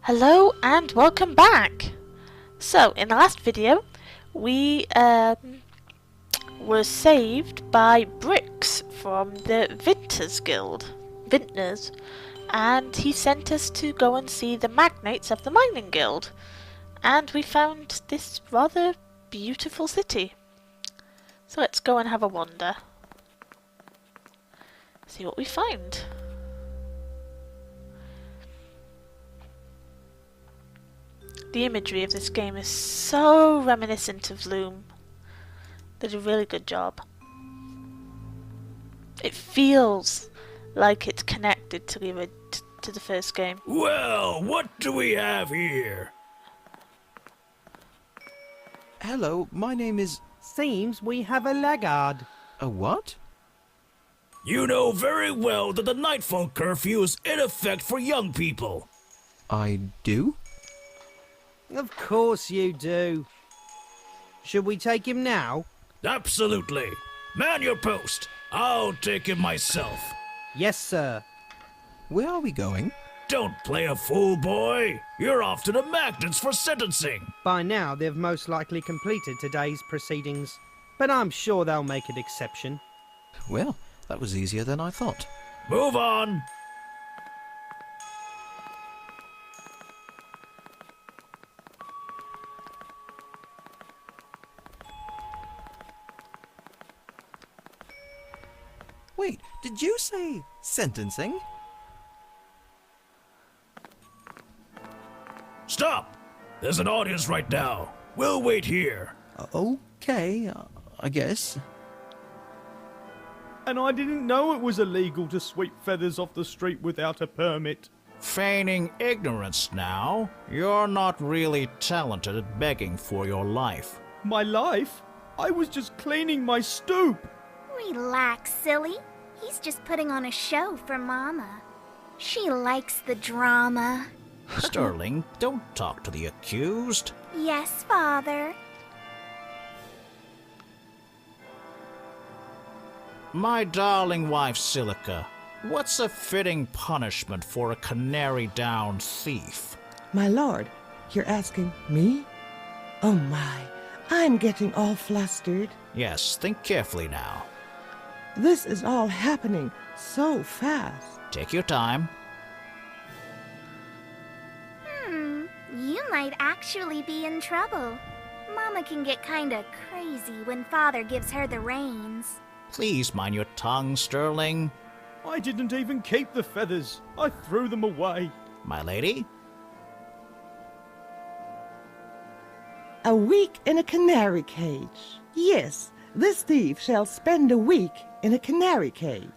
Hello and welcome back! So, in the last video, we were saved by Bricks from the Vintners, and he sent us to go and see the magnates of the mining guild, and we found this rather beautiful city. So let's go and have a wander. See what we find. The imagery of this game is so reminiscent of Loom. They did a really good job. It feels like it's connected to the first game. Well, what do we have here? Hello, my name is... Seems we have a laggard. A what? You know very well that the nightfall curfew is in effect for young people. I do? Of course you do. Should we take him now? Absolutely. Man your post. I'll take him myself. Yes, sir. Where are we going? Don't play a fool, boy. You're off to the magnates for sentencing. By now, they've most likely completed today's proceedings, but I'm sure they'll make an exception. Well, that was easier than I thought. Move on. Wait, did you say sentencing? Stop. There's an audience right now. We'll wait here. Okay, I guess. And I didn't know it was illegal to sweep feathers off the street without a permit. Feigning ignorance now. You're not really talented at begging for your life. My life? I was just cleaning my stoop. Relax, silly. He's just putting on a show for Mama. She likes the drama. Sterling, don't talk to the accused. Yes, Father. My darling wife Silica, what's a fitting punishment for a canary-down thief? My lord, you're asking me? Oh my, I'm getting all flustered. Yes, think carefully now. This is all happening so fast. Take your time. You might actually be in trouble. Mama can get kinda crazy when Father gives her the reins. Please mind your tongue, Sterling. I didn't even keep the feathers. I threw them away. My lady? A week in a canary cage. Yes, this thief shall spend a week in a canary cage.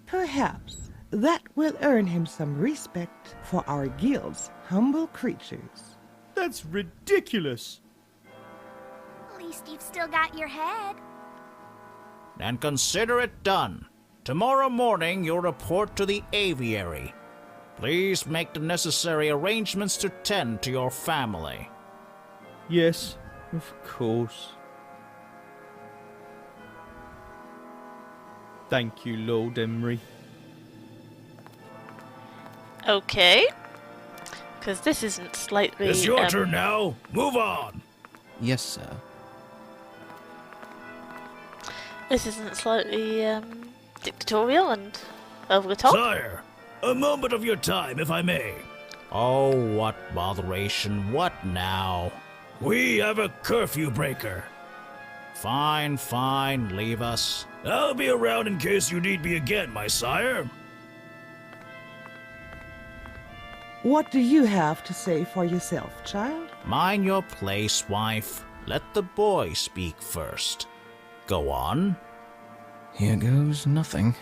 Perhaps that will earn him some respect for our guild's humble creatures. That's ridiculous. At least you've still got your head. Then consider it done. Tomorrow morning you'll report to the aviary. Please make the necessary arrangements to tend to your family. Yes, of course. Thank you, Lord Emery. Okay. Because this isn't slightly... It's your turn now. Move on. Yes, sir. This isn't slightly dictatorial and over the top. Sire, a moment of your time, if I may. Oh, what botheration. What now? We have a curfew breaker. Fine, fine. Leave us. I'll be around in case you need me again, my sire. What do you have to say for yourself, child? Mind your place, wife. Let the boy speak first. Go on. Here goes nothing.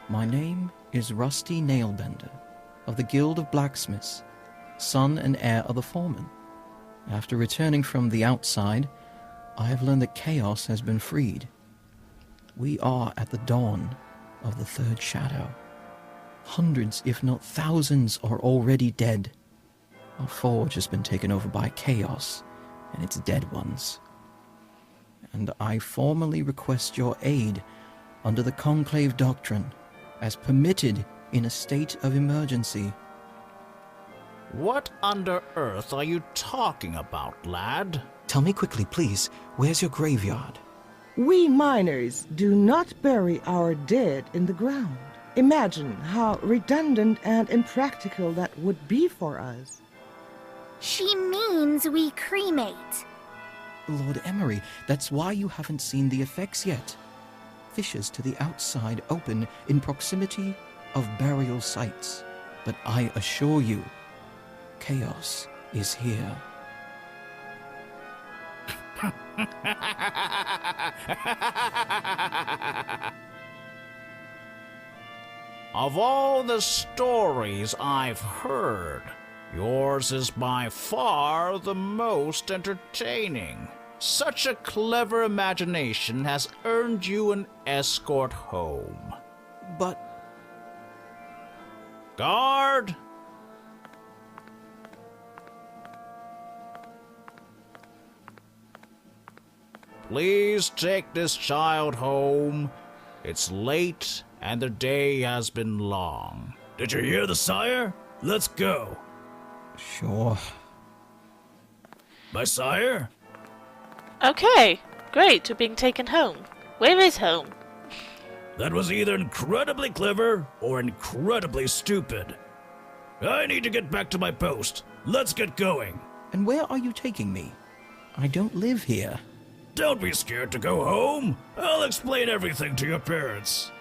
My name is Rusty Nailbender, of the Guild of Blacksmiths, son and heir of the foreman. After returning from the outside, I have learned that chaos has been freed. We are at the dawn of the third shadow. Hundreds, if not thousands, are already dead. Our forge has been taken over by chaos and its dead ones. And I formally request your aid under the conclave doctrine, as permitted in a state of emergency. What under earth are you talking about, lad? Tell me quickly, please, where's your graveyard? We miners do not bury our dead in the ground. Imagine how redundant and impractical that would be for us. She means we cremate. Lord Emery, that's why you haven't seen the effects yet. Fissures to the outside open in proximity of burial sites. But I assure you, chaos is here. Of all the stories I've heard, yours is by far the most entertaining. Such a clever imagination has earned you an escort home. But Guard! Please take this child home. It's late and the day has been long. Did you hear the sire? Let's go. sure. My sire? Okay, great, we're being taken home. Where is home? That was either incredibly clever or incredibly stupid. I need to get back to my post. Let's get going. And where are you taking me? I don't live here. Don't be scared to go home. I'll explain everything to your parents.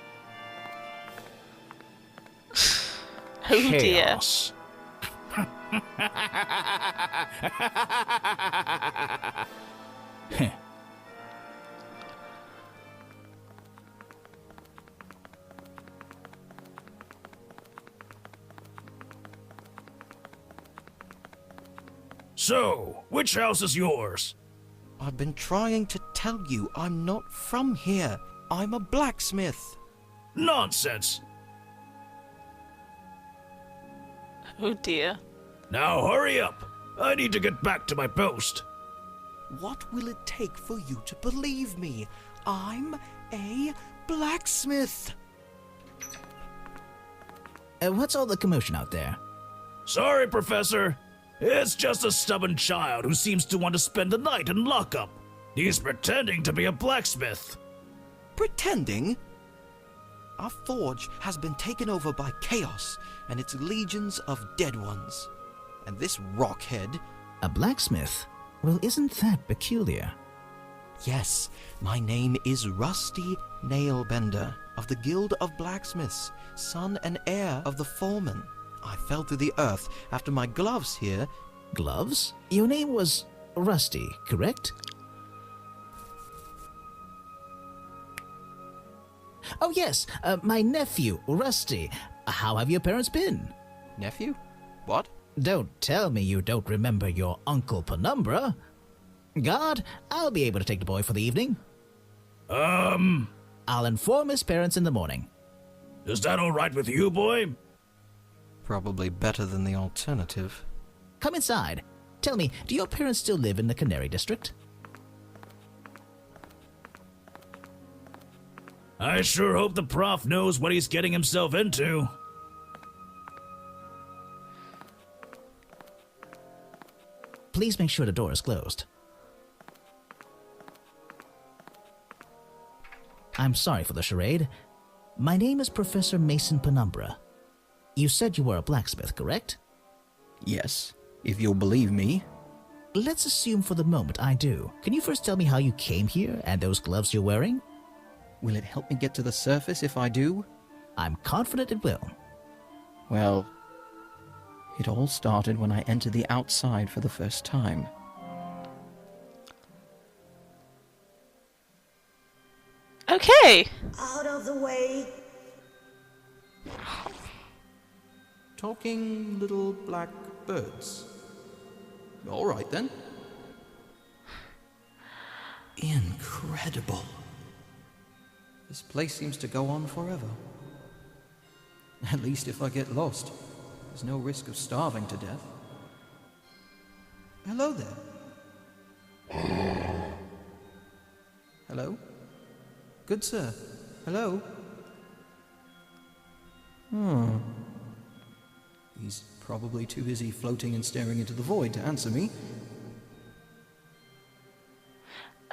Oh dear. Chaos. So, which house is yours? I've been trying to tell you I'm not from here. I'm a blacksmith. Nonsense. Oh dear. Now hurry up. I need to get back to my post. What will it take for you to believe me? I'm a blacksmith. What's all the commotion out there? Sorry, Professor. It's just a stubborn child who seems to want to spend the night in lockup. He's pretending to be a blacksmith. Pretending? Our forge has been taken over by chaos and its legions of dead ones. And this rockhead... A blacksmith? Well, isn't that peculiar? Yes, my name is Rusty Nailbender of the Guild of Blacksmiths, son and heir of the foreman. I fell to the earth after my gloves here. Gloves? Your name was Rusty, correct? Oh yes, my nephew, Rusty. How have your parents been? Nephew? What? Don't tell me you don't remember your Uncle Penumbra. Guard, I'll be able to take the boy for the evening. I'll inform his parents in the morning. Is that all right with you, boy? Probably better than the alternative. Come inside. Tell me, do your parents still live in the Canary District? I sure hope the prof knows what he's getting himself into. Please make sure the door is closed. I'm sorry for the charade. My name is Professor Mason Penumbra. You said you were a blacksmith, correct? Yes, if you'll believe me. Let's assume for the moment I do. Can you first tell me how you came here and those gloves you're wearing? Will it help me get to the surface if I do? I'm confident it will. Well, it all started when I entered the outside for the first time. Okay. Out of the way. Talking little black birds. All right then. Incredible. This place seems to go on forever. At least if I get lost, there's no risk of starving to death. Hello there. Hello? Good sir. Hello? He's probably too busy floating and staring into the void to answer me.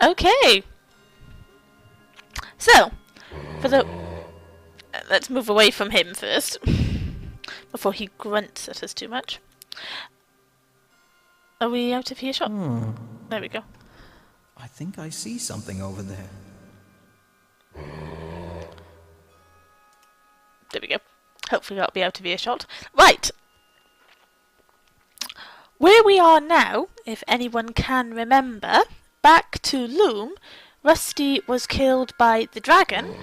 Okay. So, for the... let's move away from him first. Before he grunts at us too much. Are we out of earshot? There we go. I think I see something over there. There we go. Hopefully that'll be out of earshot. Right! Where we are now, if anyone can remember, back to Loom, Rusty was killed by the dragon.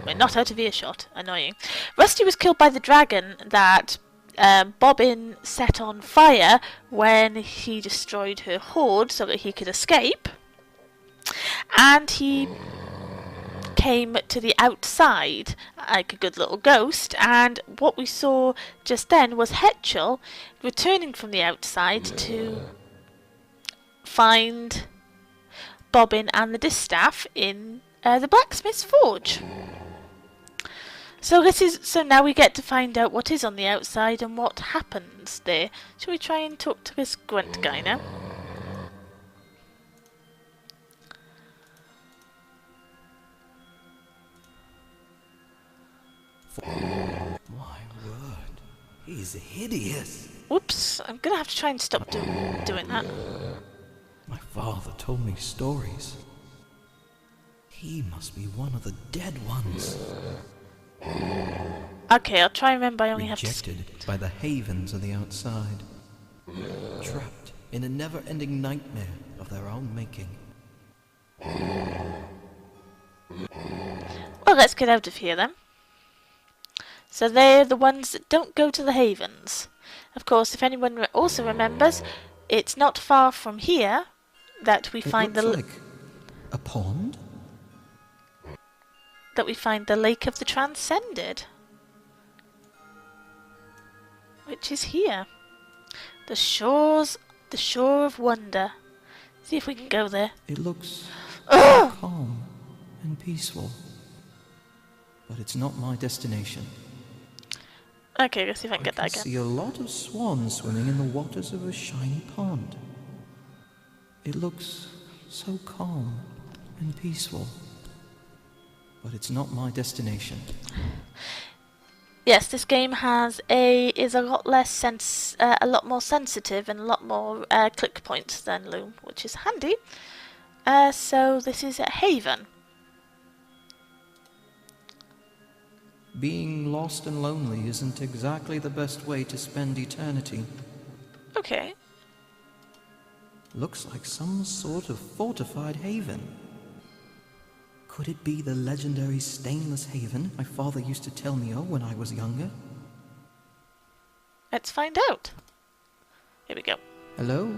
We're not out of earshot. Annoying. Rusty was killed by the dragon that Bobbin set on fire when he destroyed her hoard so that he could escape. And he came to the outside like a good little ghost, and what we saw just then was Hetchel returning from the outside to find Bobbin and the distaff in the blacksmith's forge. So now we get to find out what is on the outside and what happens there. Shall we try and talk to this grunt guy now? My word, he's hideous. Whoops, I'm gonna have to try and stop doing that. My father told me stories. He must be one of the dead ones. Okay, I'll try and remember I only have to... Rejected by the havens of the outside. Trapped in a never-ending nightmare of their own making. Well, let's get out of here then. So they're the ones that don't go to the havens. Of course, if anyone also remembers, it's not far from here that we find the... like a pond? That we find the Lake of the Transcended. Which is here. The shore of wonder. See if we can go there. It looks so calm and peaceful. But it's not my destination. Okay, let's see if I can get that I again. see a lot of swans swimming in the waters of a shiny pond. It looks so calm and peaceful. But it's not my destination. Yes, this game is a lot less a lot more sensitive and a lot more click points than Loom, which is handy. So this is a haven. Being lost and lonely isn't exactly the best way to spend eternity. Okay. Looks like some sort of fortified haven. Could it be the legendary stainless haven my father used to tell me of when I was younger? Let's find out. Here we go. Hello?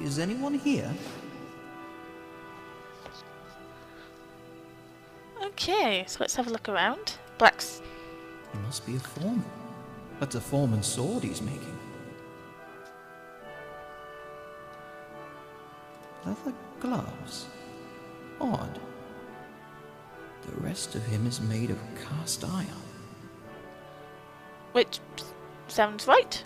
Is anyone here? Okay, so let's have a look around. It must be a foreman. That's a foreman's sword he's making. Leather gloves. Odd. The rest of him is made of cast iron. Which sounds right.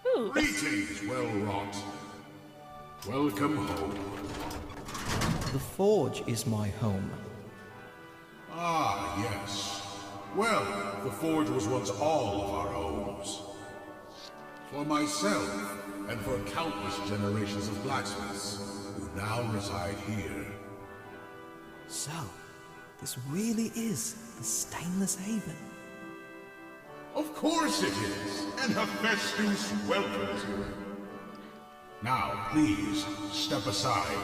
Ooh. Greetings, well wrought. Welcome home. The forge is my home. Ah, yes. Well, the forge was once all of our homes. For myself, and for countless generations of blacksmiths, who now reside here. So, this really is the Stainless Haven. Of course it is, and Hephaestus welcomes you. Now, please, step aside.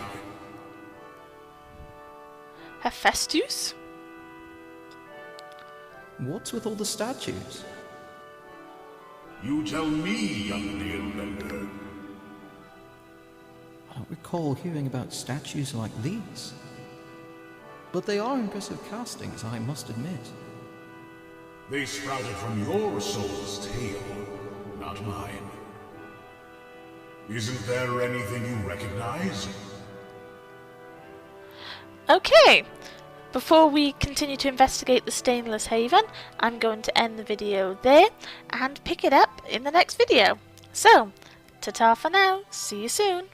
Hephaestus? What's with all the statues? You tell me, young Nailbender. I don't recall hearing about statues like these. But they are impressive castings, I must admit. They sprouted from your soul's tail, not mine. Isn't there anything you recognize? Okay, before we continue to investigate the Stainless Haven, I'm going to end the video there and pick it up in the next video. So, ta-ta for now, see you soon.